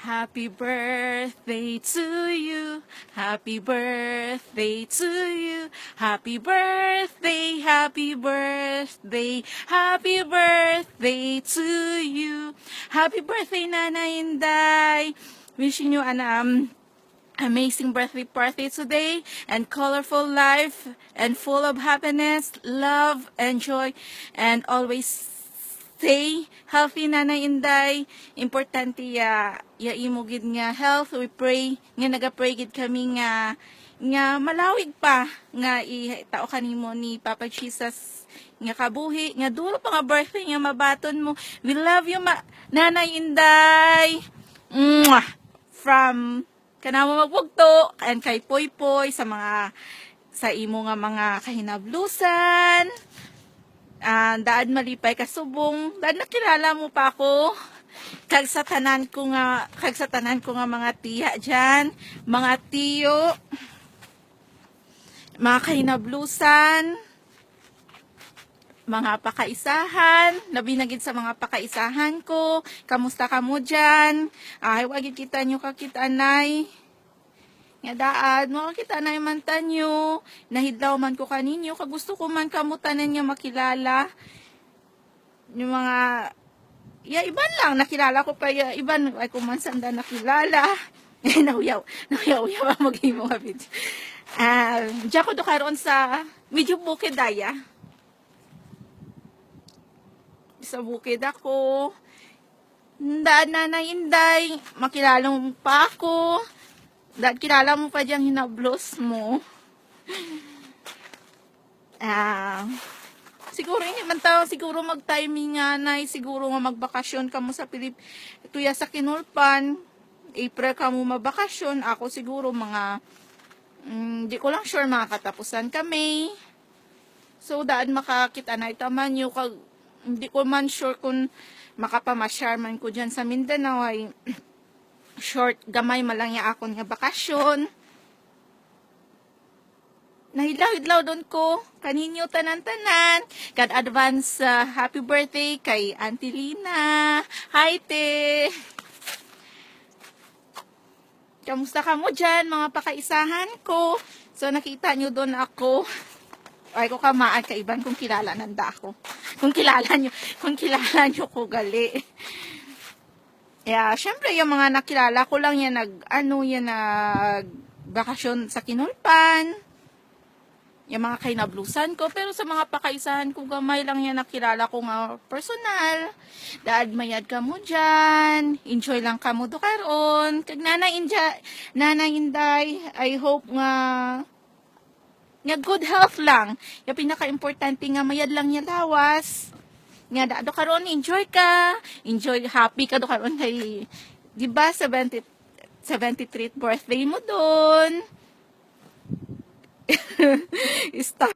Happy birthday to you. Happy birthday to you. Happy birthday, happy birthday, happy birthday to you. Happy birthday, Nanay Inday. Wishing you an amazing birthday party today and colorful life and full of happiness, love, and joy, and always stay healthy, Nanay Inday. Importante ya imo gid nga health. We pray nga naga-pray gid kami nga malawig pa nga itao kanimo ni Papa Jesus nga kabuhi nga dulo pa nga birthday nga mabaton mo. We love you, Nanay Inday. Mwah! From kanamo magpugto and kay Poy Poy sa imo nga mga kahinablusan. Daan malipay kasubong, daan nakilala mo pa ako. Kag sa tanan ko nga mga tiya diyan, mga tiyo, mga kahinablusan, mga pakaisahan, labi na gid sa mga pakaisahan ko. Kamusta ka mo diyan? Ay wag kita nyo kakita anay. Nga daan, makakita na yung mantan nyo. Nahidlaw man ko kaninyo. Kagusto ko man kamutanan niya makilala. Yung mga, iban lang. Nakilala ko pa, iban. Ay kumansanda nakilala. Nauyaw maging mga video. Diyan ko doon sa, medyo bukid daya. Sa bukid ako. Daan Nanay Inday. Makilala mo pa ako. Dahil kilala mo pa diyang hinablos mo. Siguro hindi man tao, siguro mag-timing nga na, siguro nga magbakasyon ka mo sa tuya sa Kinulpan. April ka mo mabakasyon. Ako siguro mga, di ko lang sure mga katapusan kami. So, daan makakita na itaman nyo. Hindi ko man sure kung makapamasyar man ko dyan sa Mindanao ay short, gamay malang ya akon nga bakasyon. Nahidlaw doon ko. Kaninyo tanan-tanan. Kad advance happy birthday kay Auntie Lina. Hi, te. Kamusta ka mo dyan, mga pakaisahan ko? So, nakita nyo doon ako. Ay ko kamaan kaiban kung kilala nanda ako. Kung kilala nyo ko gali. Syempre yung mga nakilala ko lang yan bakasyon sa Kinulpan. Yung mga kainablusan ko. Pero sa mga pakaisahan ko, gamay lang yan nakilala ko nga personal. Daad mayad ka mo dyan. Enjoy lang ka mo do karon. Kag Nanay Inday, I hope nga good health lang. Yung pinaka-importante nga mayad lang niya lawas. Nga do karon enjoy ka. Enjoy, happy ka do karon kay di ba 73th birthday mo doon. Stop.